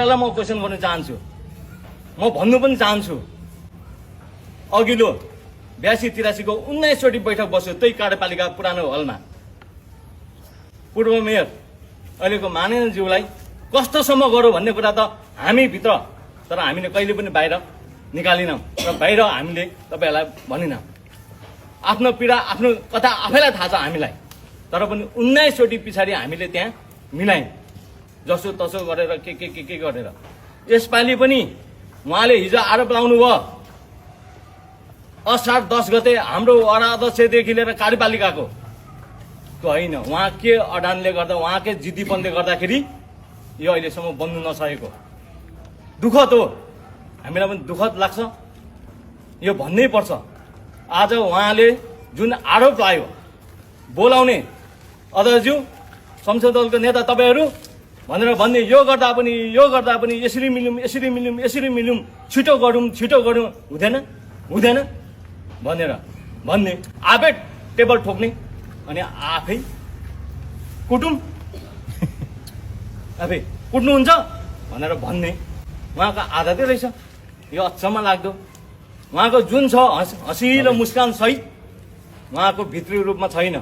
म क्वेसन गर्न चाहन्छु, म भन्नु पनि चाहन्छु। अघिल्लो 82-83 को 19 चोटि बैठक बस्यो त्यही कार्यपालिका पुरानो हलमा। पूर्व मेयर अहिलेको माननीयज्यूलाई कस्तोसम्म गर्यो भन्ने कुरा त हामी भित्र, तर हामीले कहिले पनि बाहिर निकालिनौँ र बाहिर हामीले तपाईहरूलाई भनिनौँ। आफ्नो पीडा आफ्नो कथा आफैलाई थाहा छ हामीलाई, तर पनि 19 चोटि पछाडि हामीले त्यहाँ मिलायौँ, जसो तसो गरेर के गरेर। यसपालि पनि उहाँले हिजो आरोप लाउनु भयो असार 10 गते हाम्रो वडा अध्यक्षदेखि लिएर कार्यपालिकाको, त्यो होइन। उहाँ के अडानले गर्दा, उहाँकै जिद्दीपनले गर्दाखेरि यो अहिलेसम्म बन्नु नसकेको दुःखद हो। हामीलाई पनि दुःखद लाग्छ, यो भन्नै पर्छ। आज उहाँले जुन आरोप लायो, बोलाउने अध्यक्षज्यू संसद दलको नेता तपाईँहरू भनेर भन्ने, यो गर्दा पनि यसरी मिल्यौँ छिटो गरौँ हुँदैन भनेर भन्ने, आफै टेबल ठोक्ने अनि आफै कुट्नुहुन्छ भनेर भन्ने उहाँको आदतै रहेछ। यो अचम्म लाग्दो। उहाँको जुन छ हँसी र मुस्कान सहित उहाँको भित्री रूपमा छैन।